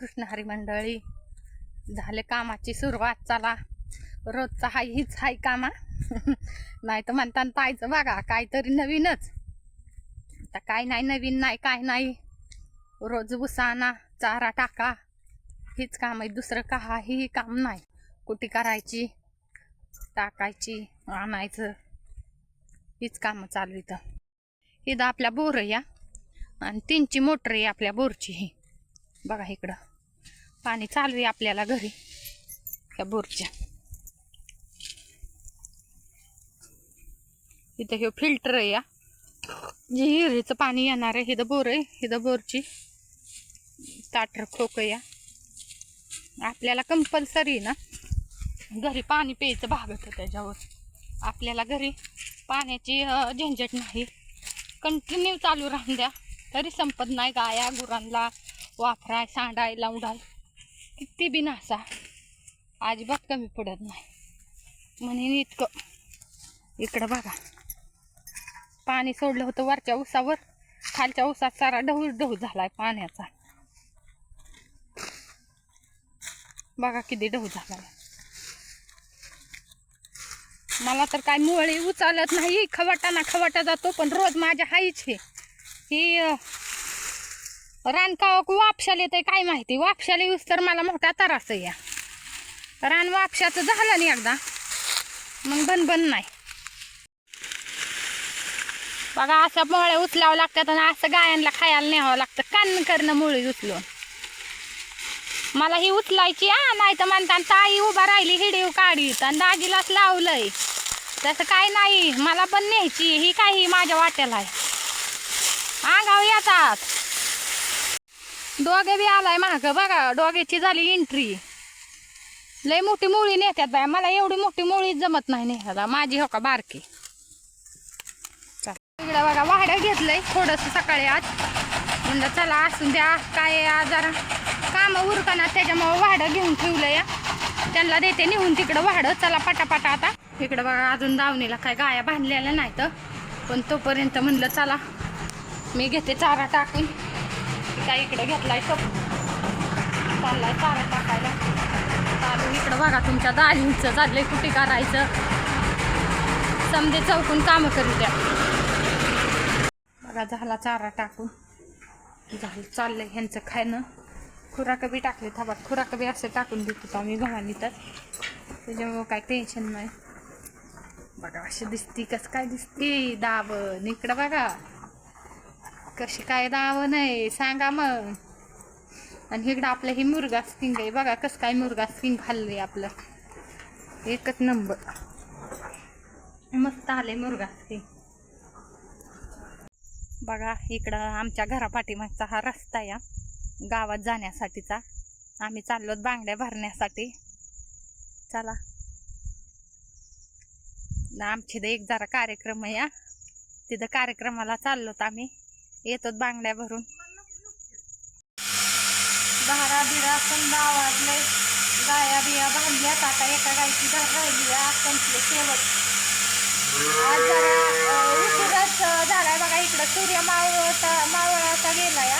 रामकृष्ण हरी मंडळी. झाले कामाची सुरुवात. चला रोजचा हीच हाय कामा. नाही तर म्हणता ताईचं बघा काहीतरी नवीनच. आता काय नाही नवीन नाही काय नाही, रोज उसाना चारा टाका हीच काम आहे. दुसरं काही काम नाही. कुटी करायची, टाकायची, आणायचं हीच काम चालू इथं. इथं आपल्या बोर या आणि 3ची मोटर आहे आपल्या बोरची. ही बघा इकडं पाणी चालू आहे आपल्याला घरी त्या बोरच्या. इथं हे फिल्टर आहे या, जे हिरीचं पाणी येणार आहे. इथं बोर आहे, इथं बोरची ताटर खोक या. आपल्याला कंपल्सरी ना घरी पाणी प्यायचं भागत त्याच्यावर. आपल्याला घरी पाण्याची झंझट नाही. कंटिन्यू चालू राहून द्या तरी संपत नाही. गाया गुरांना वाफराय सांडाय लावडाय किती बी नासा अजिबात कमी पडत नाही. म्हणून इतकं इकडं बघा पाणी सोडलं होतं वरच्या उसावर. खालच्या उसात सारा ढवू झालाय पाण्याचा. बघा किती ढवू झालाय. मला तर काय मुळे उचलत नाही. खवाटा जातो पण रोज माझ्या हाईच ही रान का वापशाला येते काय माहिती. वापशाला येऊस तर मला मोठा त्रास या. रान वापशाचं झालं नाही एकदा मग बन नाही. बघा असं मुळे उचलावं लागतात आणि असं गायांना खायला न्यावं लागतं. कान करणं मुळे उचलून. मला ही उचलायची नाही तर म्हणतात ताई उभा राहिली हिडीव काढीत आणि दाजीलाच लावलंय. तसं काय नाही, मला पण न्यायची. ही काही माझ्या वाट्याला आहे. अंगावर येतात. दोघे बी आलाय माग बघा. दोघेची झाली एंट्री. लय मोठी मुळी नेत्यात बाय. मला एवढी मोठी मुळी जमत नाही नेहायला. माझी हो का बारकी. इकडं बघा वाडं घेतलंय थोडंसं सकाळी आज. म्हणजे चला असून द्या काय जरा काम उरकना त्याच्यामुळं वाडं घेऊन ठेवलं या. त्यांना देते निघून तिकडं वाडं. चला पटापटा आता. इकडं बघा अजून दावणीला काय गाया बांधलेल्या नाही तर, पण तोपर्यंत म्हणलं चला मी घेते चारा टाकून. काय इकडं घेतलाय तो चाललाय चारा टाकायला. चालू इकडं बघा तुमच्या दाजींचं चाललंय कुठे करायचं. समजे चौकून कामं करू द्या. बघा झाला चारा टाकून झालं. चाललंय ह्यांचं खाणं. खुराक बी टाकले थाबात. खुराक बी असं टाकून देत होतो आम्ही गव्हाणी तर, त्याच्यामुळं काय टेन्शन नाही. बघा अशी दिसती कसं काय दिसती दावण. इकडं बघा कशी काय दावण आहे सांगा मग. आणि इकडं आपलं ही मुर्गा स्किंग आहे बघा कसं काय मुर्गा स्किंग खाल्लंय आपलं. एकच नंबर मस्त आले मुर्गा स्किंग. बघा इकडं आमच्या घरापाठीमागचा हा रस्ता या गावात जाण्यासाठीचा. आम्ही चाललो बांगड्या भरण्यासाठी. चला आमची एक जरा कार्यक्रम आहे या, तिथं कार्यक्रमाला चाललोत आम्ही. येतो बांगड्या भरून. धारा बिरा पण आवाजले. गाया बिया बांधल्यात. आता एका गायची धार राहिली या संपले शेवट. आज जरा उशीरच झालाय बघा. इकडं सूर्य मावळाचा गेला या.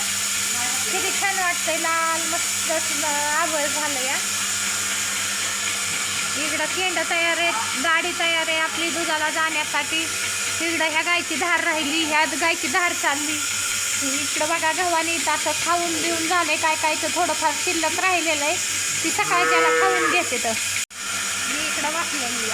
किती छान वाटतंय. लाल मस्त आवळ झालं या. इकडं केंड तयार आहे, गाडी तयार आहे आपली दुधाला जाण्यासाठी. इकडं ह्या गायची धार राहिली, ह्या गायची धार चालली. इकडं बघा गव्हाणी असं खाऊन बिऊन झाले. कायचं थोडंफार शिल्लक राहिलेलं आहे ती सकाळच्याला खाऊन घेते. तर मी इकडं वाचलेली